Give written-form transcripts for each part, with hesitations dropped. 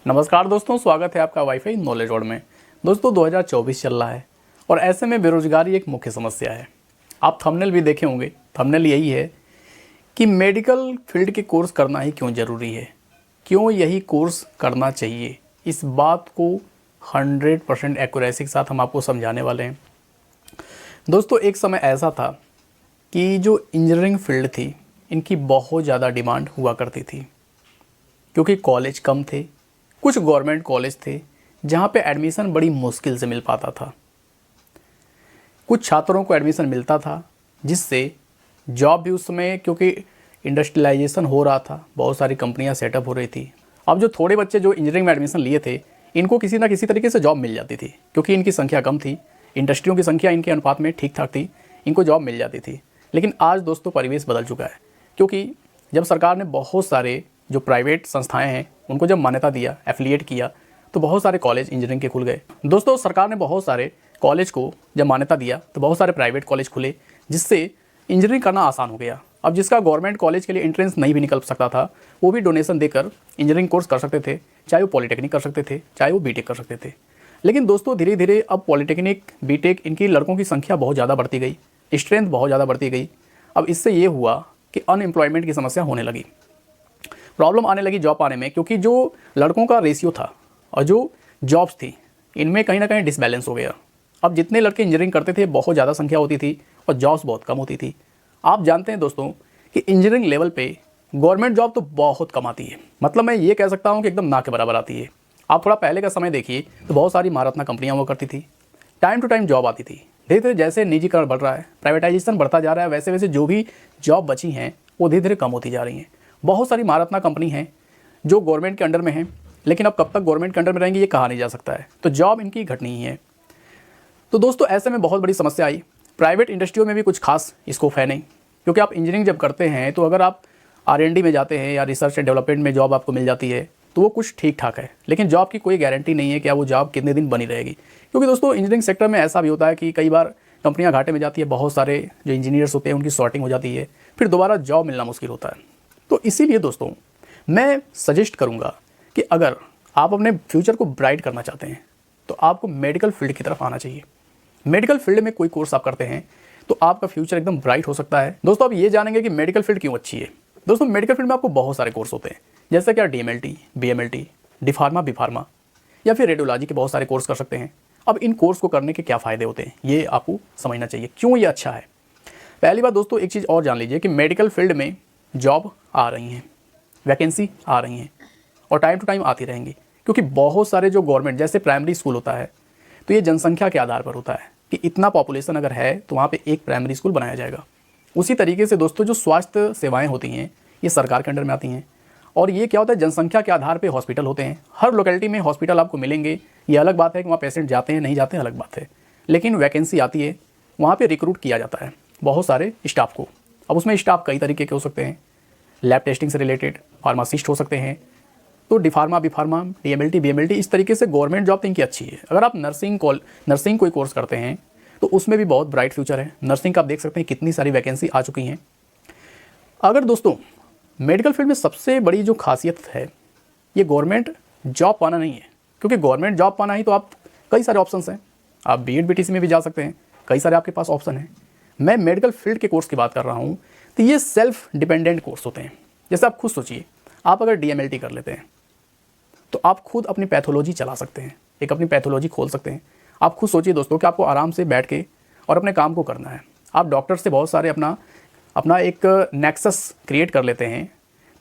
नमस्कार दोस्तों, स्वागत है आपका वाईफाई नॉलेज वर्ल्ड में। दोस्तों 2024 चल रहा है और ऐसे में बेरोजगारी एक मुख्य समस्या है। आप थंबनेल भी देखे होंगे, थंबनेल यही है कि मेडिकल फील्ड के कोर्स करना ही क्यों ज़रूरी है, क्यों यही कोर्स करना चाहिए। इस बात को 100% एक्यूरेसी के साथ हम आपको समझाने वाले हैं। दोस्तों एक समय ऐसा था कि जो इंजीनियरिंग फील्ड थी इनकी बहुत ज़्यादा डिमांड हुआ करती थी, क्योंकि कॉलेज कम थे। कुछ गवर्नमेंट कॉलेज थे जहाँ पे एडमिशन बड़ी मुश्किल से मिल पाता था। कुछ छात्रों को एडमिशन मिलता था जिससे जॉब भी उस समय, क्योंकि इंडस्ट्रियलाइजेशन हो रहा था, बहुत सारी कंपनियां सेटअप हो रही थी। अब जो थोड़े बच्चे जो इंजीनियरिंग में एडमिशन लिए थे इनको किसी ना किसी तरीके से जॉब मिल जाती थी, क्योंकि इनकी संख्या कम थी, इंडस्ट्रियों की संख्या इनके अनुपात में ठीक ठाक थी, इनको जॉब मिल जाती थी। लेकिन आज दोस्तों परिवेश बदल चुका है, क्योंकि जब सरकार ने बहुत सारे जो प्राइवेट संस्थाएं हैं उनको जब मान्यता दिया, एफिलिएट किया, तो बहुत सारे कॉलेज इंजीनियरिंग के खुल गए। दोस्तों सरकार ने बहुत सारे कॉलेज को जब मान्यता दिया तो बहुत सारे प्राइवेट कॉलेज खुले, जिससे इंजीनियरिंग करना आसान हो गया। अब जिसका गवर्नमेंट कॉलेज के लिए एंट्रेंस नहीं भी निकल सकता था, वो भी डोनेशन देकर इंजीनियरिंग कोर्स कर सकते थे, चाहे वो पॉलीटेक्निक कर सकते थे, चाहे वो बीटेक कर सकते थे। लेकिन दोस्तों धीरे धीरे अब पॉलीटेक्निक, बीटेक, इनकी लड़कों की संख्या बहुत ज़्यादा बढ़ती गई, स्ट्रेंथ बहुत ज़्यादा बढ़ती गई। अब इससे ये हुआ कि अनएम्प्लॉयमेंट की समस्या होने लगी, प्रॉब्लम आने लगी जॉब पाने में, क्योंकि जो लड़कों का रेशियो था और जो जॉब्स थी इनमें कहीं ना कहीं डिसबैलेंस हो गया। अब जितने लड़के इंजीनियरिंग करते थे बहुत ज़्यादा संख्या होती थी और जॉब्स बहुत कम होती थी। आप जानते हैं दोस्तों कि इंजीनियरिंग लेवल पे गवर्नमेंट जॉब तो बहुत कम आती है, मतलब मैं ये कह सकता हूँ कि एकदम ना के बराबर आती है। आप थोड़ा पहले का समय देखिए तो बहुत सारी महारत्ना कंपनियाँ हुआ करती थी, टाइम टू टाइम जॉब आती थी। धीरे धीरे जैसे निजीकरण बढ़ रहा है, प्राइवेटाइजेशन बढ़ता जा रहा है, वैसे वैसे जो भी जॉब बची हैं वो धीरे धीरे कम होती जा रही हैं। बहुत सारी महारत्ना कंपनी हैं जो गवर्नमेंट के अंडर में हैं, लेकिन अब कब तक गवर्नमेंट के अंडर में रहेंगी ये कहा नहीं जा सकता है, तो जॉब इनकी घटनी ही है। तो दोस्तों ऐसे में बहुत बड़ी समस्या आई। प्राइवेट इंडस्ट्रियों में भी कुछ खास स्कोप है नहीं, क्योंकि आप इंजीनियरिंग जब करते हैं तो अगर आप R&D में जाते हैं या रिसर्च एंड डेवलपमेंट में जॉब आपको मिल जाती है तो वो कुछ ठीक ठाक है, लेकिन जॉब की कोई गारंटी नहीं है कि वो जॉब कितने दिन बनी रहेगी। क्योंकि दोस्तों इंजीनियरिंग सेक्टर में ऐसा भी होता है कि कई बार कंपनियां घाटे में जाती है, बहुत सारे जो इंजीनियर्स होते हैं उनकी सॉर्टिंग हो जाती है, फिर दोबारा जॉब मिलना मुश्किल होता है। तो इसीलिए दोस्तों मैं सजेस्ट करूंगा कि अगर आप अपने फ्यूचर को ब्राइट करना चाहते हैं तो आपको मेडिकल फील्ड की तरफ आना चाहिए। मेडिकल फील्ड में कोई कोर्स आप करते हैं तो आपका फ्यूचर एकदम ब्राइट हो सकता है। दोस्तों आप ये जानेंगे कि मेडिकल फील्ड क्यों अच्छी है। दोस्तों मेडिकल फील्ड में आपको बहुत सारे कोर्स होते हैं, जैसे कि DMLT, BMLT, D pharma, B pharma, या फिर रेडियोलॉजी के बहुत सारे कोर्स कर सकते हैं। अब इन कोर्स को करने के क्या फ़ायदे होते हैं ये आपको समझना चाहिए, क्यों ये अच्छा है। पहली बात दोस्तों एक चीज़ और जान लीजिए कि मेडिकल फील्ड में जॉब आ रही हैं, वैकेंसी आ रही हैं और टाइम टू टाइम आती रहेंगी, क्योंकि बहुत सारे जो गवर्नमेंट, जैसे प्राइमरी स्कूल होता है तो ये जनसंख्या के आधार पर होता है कि इतना पॉपुलेशन अगर है तो वहाँ पे एक प्राइमरी स्कूल बनाया जाएगा। उसी तरीके से दोस्तों जो स्वास्थ्य सेवाएं होती हैं ये सरकार के अंडर में आती हैं, और ये क्या होता है, जनसंख्या के आधार पर हॉस्पिटल होते हैं। हर लोकेलिटी में हॉस्पिटल आपको मिलेंगे, ये अलग बात है कि वहाँ पेशेंट जाते हैं नहीं जाते हैं अलग बात है, लेकिन वैकेंसी आती है, वहाँ पर रिक्रूट किया जाता है बहुत सारे स्टाफ को। अब उसमें स्टाफ कई तरीके के हो सकते हैं, लैब टेस्टिंग से रिलेटेड फार्मासिस्ट हो सकते हैं, तो D pharma, B pharma, DMLT, BMLT, इस तरीके से गवर्नमेंट जॉब तो इनकी अच्छी है। अगर आप नर्सिंग कोई कोर्स करते हैं तो उसमें भी बहुत ब्राइट फ्यूचर है। नर्सिंग का आप देख सकते हैं कितनी सारी वैकेंसी आ चुकी हैं। अगर दोस्तों मेडिकल फील्ड में सबसे बड़ी जो खासियत है ये गवर्नमेंट जॉब पाना नहीं है, क्योंकि गवर्नमेंट जॉब पाना ही तो आप कई सारे ऑप्शन हैं, आप B.Ed BTC में भी जा सकते हैं, कई सारे आपके पास ऑप्शन हैं। मैं मेडिकल फील्ड के कोर्स की बात कर रहा हूँ, तो ये सेल्फ डिपेंडेंट कोर्स होते हैं। जैसे आप खुद सोचिए, आप अगर DMLT कर लेते हैं तो आप खुद अपनी पैथोलॉजी चला सकते हैं, एक अपनी पैथोलॉजी खोल सकते हैं। आप खुद सोचिए दोस्तों कि आपको आराम से बैठ के और अपने काम को करना है। आप डॉक्टर से बहुत सारे अपना एक नेक्सस क्रिएट कर लेते हैं,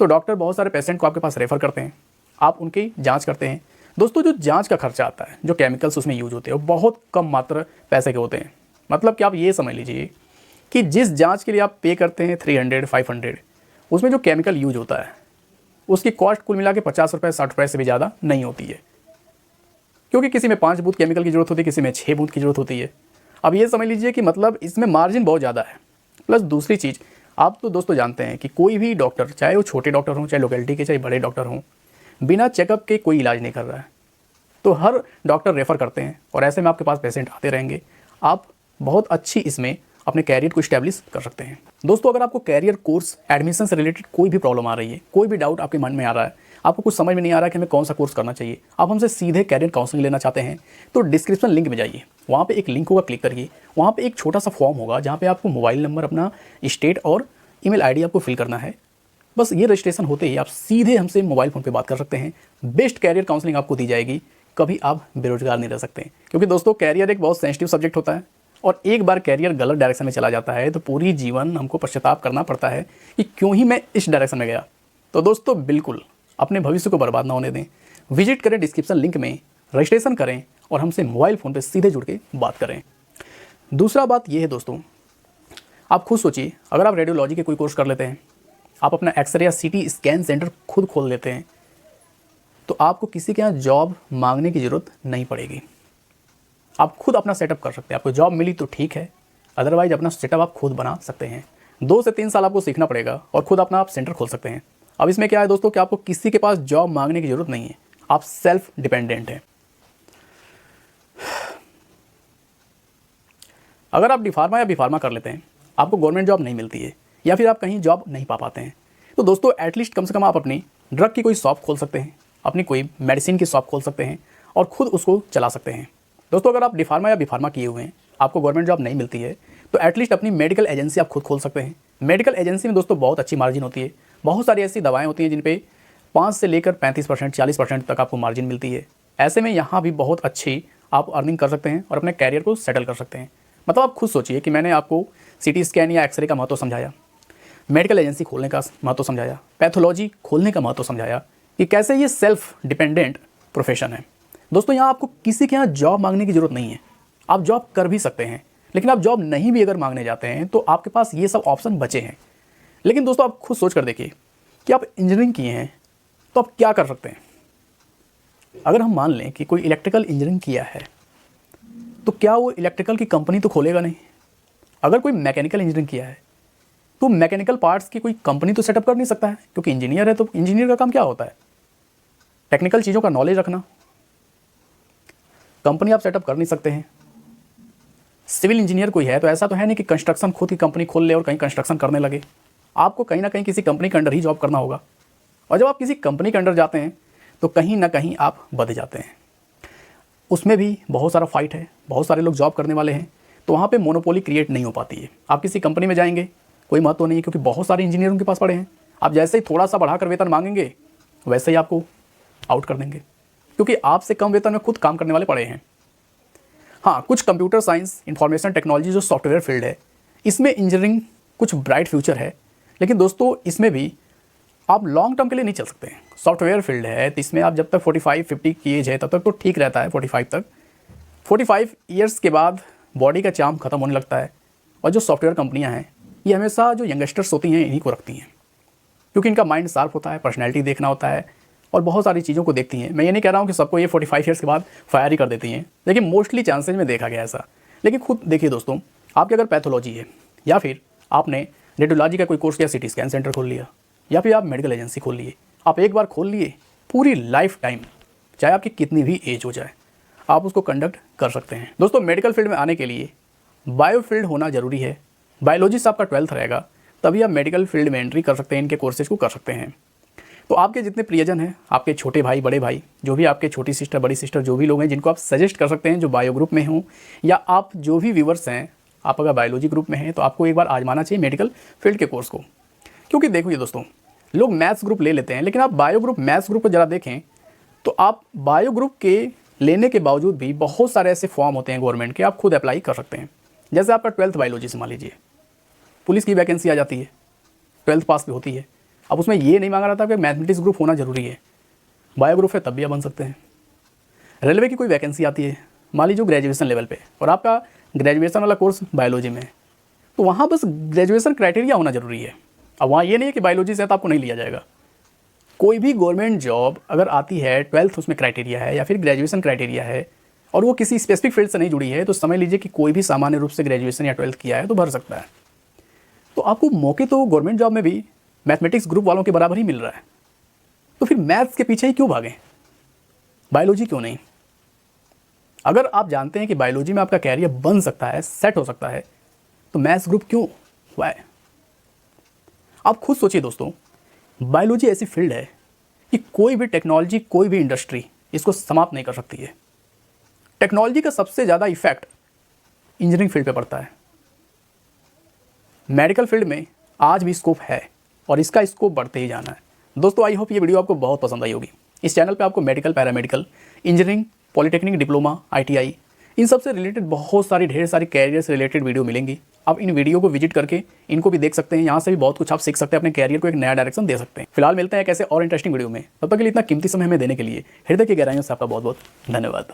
तो डॉक्टर बहुत सारे पेशेंट को आपके पास रेफ़र करते हैं, आप उनकी जाँच करते हैं। दोस्तों जो जाँच का खर्चा आता है, जो केमिकल्स उसमें यूज होते हैं, वो बहुत कम मात्र पैसे के होते हैं। मतलब कि आप ये समझ लीजिए कि जिस जाँच के लिए आप पे करते हैं 300, 500, उसमें जो केमिकल यूज होता है उसकी कॉस्ट कुल मिला के 50 रुपये 60 रुपये से भी ज़्यादा नहीं होती है, क्योंकि किसी में 5 बूथ केमिकल की ज़रूरत होती है, किसी में 6 बूथ की ज़रूरत होती है। अब ये समझ लीजिए कि मतलब इसमें मार्जिन बहुत ज़्यादा है। प्लस दूसरी चीज़, आप तो दोस्तों जानते हैं कि कोई भी डॉक्टर, चाहे वो छोटे डॉक्टर हों, चाहे लोकेलिटी के, चाहे बड़े डॉक्टर हों, बिना चेकअप के कोई इलाज नहीं कर रहा है। तो हर डॉक्टर रेफ़र करते हैं और ऐसे में आपके पास पेशेंट आते रहेंगे। आप बहुत अच्छी इसमें अपने कैरियर को इस्टेब्लिश कर सकते हैं। दोस्तों अगर आपको कैरियर कोर्स एडमिशन से रिलेटेड कोई भी प्रॉब्लम आ रही है, कोई भी डाउट आपके मन में आ रहा है, आपको कुछ समझ में नहीं आ रहा कि हमें कौन सा कोर्स करना चाहिए, आप हमसे सीधे कैरियर काउंसलिंग लेना चाहते हैं तो डिस्क्रिप्शन लिंक में जाइए, वहाँ पे एक लिंक होगा, क्लिक करिए। वहाँ पे एक छोटा सा फॉर्म होगा जहाँ पे आपको मोबाइल नंबर, अपना स्टेट और ईमेल आईडी आपको फिल करना है। बस ये रजिस्ट्रेशन होते ही आप सीधे हमसे मोबाइल फ़ोन पे बात कर सकते हैं। बेस्ट कैरियर काउंसलिंग आपको दी जाएगी, कभी आप बेरोजगार नहीं रह सकते। क्योंकि दोस्तों कैरियर एक बहुत सेंसिटिव सब्जेक्ट होता है और एक बार कैरियर गलत डायरेक्शन में चला जाता है तो पूरी जीवन हमको पश्चाताप करना पड़ता है कि क्यों ही मैं इस डायरेक्शन में गया। तो दोस्तों बिल्कुल अपने भविष्य को बर्बाद ना होने दें। विजिट करें डिस्क्रिप्शन लिंक में, रजिस्ट्रेशन करें और हमसे मोबाइल फ़ोन पर सीधे जुड़ के बात करें। दूसरा बात यह है दोस्तों, आप खुद सोचिए, अगर आप रेडियोलॉजी के कोई कोर्स कर लेते हैं, आप अपना एक्सरे या सीटी स्कैन सेंटर खुद खोल लेते हैं, तो आपको किसी के यहाँ जॉब मांगने की ज़रूरत नहीं पड़ेगी। आप खुद अपना सेटअप कर सकते हैं। आपको जॉब मिली तो ठीक है, अदरवाइज अपना सेटअप आप खुद बना सकते हैं। 2 से 3 साल आपको सीखना पड़ेगा और खुद अपना आप सेंटर खोल सकते हैं। अब इसमें क्या है दोस्तों कि आपको किसी के पास जॉब मांगने की ज़रूरत नहीं है, आप सेल्फ डिपेंडेंट हैं। अगर आप डी फार्मा या बी फार्मा कर लेते हैं, आपको गवर्नमेंट जॉब नहीं मिलती है या फिर आप कहीं जॉब नहीं पा पाते हैं, तो दोस्तों एटलीस्ट कम से कम आप अपनी ड्रग की कोई शॉप खोल सकते हैं, अपनी कोई मेडिसिन की शॉप खोल सकते हैं और ख़ुद उसको चला सकते हैं। दोस्तों अगर आप डी फार्मा या बी फार्मा किए हुए हैं, आपको गवर्नमेंट जॉब नहीं मिलती है, तो एटलीस्ट अपनी मेडिकल एजेंसी आप खुद खोल सकते हैं। मेडिकल एजेंसी में दोस्तों बहुत अच्छी मार्जिन होती है। बहुत सारी ऐसी दवाएँ होती हैं जिन पे 5 से लेकर 35%, 40% तक आपको मार्जिन मिलती है। ऐसे में यहाँ भी बहुत अच्छी आप अर्निंग कर सकते हैं और अपने कैरियर को सेटल कर सकते हैं। मतलब आप खुद सोचिए कि मैंने आपको सीटी स्कैन या एक्सरे का महत्व समझाया, मेडिकल एजेंसी खोलने का महत्व समझाया, पैथोलॉजी खोलने का महत्व समझाया कि कैसे ये सेल्फ डिपेंडेंट प्रोफेशन है। दोस्तों यहाँ आपको किसी के यहाँ जॉब मांगने की ज़रूरत नहीं है, आप जॉब कर भी सकते हैं। लेकिन आप जॉब नहीं भी अगर मांगने जाते हैं तो आपके पास ये सब ऑप्शन बचे हैं। लेकिन दोस्तों आप खुद सोच कर देखिए कि आप इंजीनियरिंग किए हैं तो आप क्या कर सकते हैं। अगर हम मान लें कि कोई इलेक्ट्रिकल इंजीनियरिंग किया है तो क्या वो इलेक्ट्रिकल की कंपनी तो खोलेगा नहीं। अगर कोई मैकेनिकल इंजीनियरिंग किया है तो मैकेनिकल पार्ट्स की कोई कंपनी तो सेटअप कर नहीं सकता है, क्योंकि इंजीनियर है तो इंजीनियर का काम क्या होता है, टेक्निकल चीज़ों का नॉलेज रखना। कंपनी आप सेटअप कर नहीं सकते हैं। सिविल इंजीनियर कोई है तो ऐसा तो है नहीं कि कंस्ट्रक्शन खुद की कंपनी खोल ले और कहीं कंस्ट्रक्शन करने लगे। आपको कहीं ना कहीं किसी कंपनी के अंडर ही जॉब करना होगा, और जब आप किसी कंपनी के अंडर जाते हैं तो कहीं ना कहीं आप बंध जाते हैं। उसमें भी बहुत सारा फाइट है, बहुत सारे लोग जॉब करने वाले हैं, तो वहाँ पे मोनोपोली क्रिएट नहीं हो पाती है। आप किसी कंपनी में जाएंगे कोई महत्व नहीं है, क्योंकि बहुत सारे इंजीनियर उनके पास पड़े हैं। आप जैसे ही थोड़ा सा बढ़ाकर वेतन मांगेंगे वैसे ही आपको आउट कर देंगे, क्योंकि आपसे कम वेतन में खुद काम करने वाले पड़े हैं। हाँ, कुछ कंप्यूटर साइंस, इंफॉर्मेशन टेक्नोलॉजी जो सॉफ्टवेयर फील्ड है, इसमें इंजीनियरिंग कुछ ब्राइट फ्यूचर है। लेकिन दोस्तों इसमें भी आप लॉन्ग टर्म के लिए नहीं चल सकते हैं। सॉफ्टवेयर फील्ड है तो इसमें आप जब तक 45-50 की एज है तब तक तो ठीक रहता है, 45 तक। 45 ईयर्स के बाद बॉडी का चार्म खत्म होने लगता है। और जो सॉफ्टवेयर कंपनियां हैं ये हमेशा जो यंगस्टर्स होती हैं इन्हीं को रखती हैं, क्योंकि इनका माइंड शार्प होता है, पर्सनैलिटी देखना होता है और बहुत सारी चीज़ों को देखती हैं। मैं ये नहीं कह रहा हूँ कि सबको ये 45 ईयर्स के बाद फायर ही कर देती हैं, लेकिन मोस्टली चांसेज में देखा गया ऐसा। लेकिन खुद देखिए दोस्तों, आपके अगर पैथोलॉजी है या फिर आपने रेडियोलॉजी का कोई कोर्स किया, सिटी स्कैन सेंटर खोल लिया या फिर आप मेडिकल एजेंसी खोल लिए, आप एक बार खोल लिए पूरी लाइफ टाइम, चाहे आपकी कितनी भी एज हो जाए, आप उसको कंडक्ट कर सकते हैं। दोस्तों मेडिकल फील्ड में आने के लिए बायो फील्ड होना ज़रूरी है। बायोलॉजी से आपका 12th रहेगा तभी आप मेडिकल फील्ड में एंट्री कर सकते हैं, इनके कोर्सेज को कर सकते हैं। तो आपके जितने प्रियजन हैं, आपके छोटे भाई बड़े भाई, जो भी आपके छोटी सिस्टर बड़ी सिस्टर जो भी लोग हैं जिनको आप सजेस्ट कर सकते हैं जो बायो ग्रुप में हों, या आप जो भी व्यूवर्स हैं, आप अगर बायोलॉजी ग्रुप में हैं तो आपको एक बार आजमाना चाहिए मेडिकल फील्ड के कोर्स को। क्योंकि देखिए दोस्तों, लोग मैथ्स ग्रुप ले लेते हैं, लेकिन आप बायो ग्रुप मैथ्स ग्रुप को ज़रा देखें तो आप बायो ग्रुप के लेने के बावजूद भी बहुत सारे ऐसे फॉर्म होते हैं गवर्नमेंट के, आप खुद अप्लाई कर सकते हैं। जैसे आपका 12th बायोलॉजी से मान लीजिए, पुलिस की वैकेंसी आ जाती है, 12th पास भी होती है। अब उसमें ये नहीं मांगा रहा था कि मैथमेटिक्स ग्रुप होना जरूरी है, बायो ग्रुप है तब भी आप बन सकते हैं। रेलवे की कोई वैकेंसी आती है, मान लीजिए ग्रेजुएशन लेवल पे, और आपका ग्रेजुएशन वाला कोर्स बायोलॉजी में है, तो वहाँ बस ग्रेजुएशन क्राइटेरिया होना जरूरी है। अब वहाँ ये नहीं है कि बायोलॉजी से तो आपको नहीं लिया जाएगा। कोई भी गवर्नमेंट जॉब अगर आती है, 12th उसमें क्राइटेरिया है या फिर ग्रेजुएशन क्राइटेरिया है और वो किसी स्पेसिफिक फील्ड से नहीं जुड़ी है, तो समझ लीजिए कि कोई भी सामान्य रूप से ग्रेजुएशन या 12th किया है तो भर सकता है। तो आपको मौके तो गवर्नमेंट जॉब में भी मैथमेटिक्स ग्रुप वालों के बराबर ही मिल रहा है, तो फिर मैथ्स के पीछे ही क्यों भागें, बायोलॉजी क्यों नहीं? अगर आप जानते हैं कि बायोलॉजी में आपका कैरियर बन सकता है, सेट हो सकता है, तो मैथ्स ग्रुप क्यों? आप खुद सोचिए दोस्तों, बायोलॉजी ऐसी फील्ड है कि कोई भी टेक्नोलॉजी, कोई भी इंडस्ट्री इसको समाप्त नहीं कर सकती है। टेक्नोलॉजी का सबसे ज़्यादा इफेक्ट इंजीनियरिंग फील्ड पे पड़ता है। मेडिकल फील्ड में आज भी स्कोप है और इसका स्कोप बढ़ते ही जाना है। दोस्तों, आई होप ये वीडियो आपको बहुत पसंद आई होगी। इस चैनल पे आपको medical, paramedical, engineering, polytechnic, diploma, ITI इन सब से रिलेटेड बहुत सारी ढेर सारी कैरियर से रिलेटेड वीडियो मिलेंगी। आप इन वीडियो को विजिट करके इनको भी देख सकते हैं। यहाँ से भी बहुत कुछ आप सीख सकते हैं, अपने कैरियर को एक नया डायरेक्शन दे सकते हैं। फिलहाल मिलते हैं एक ऐसे और इंटरेस्टिंग वीडियो में। तब तक के लिए इतना कीमती समय हमें देने के लिए हृदय की गहराइयों से आपका बहुत बहुत धन्यवाद।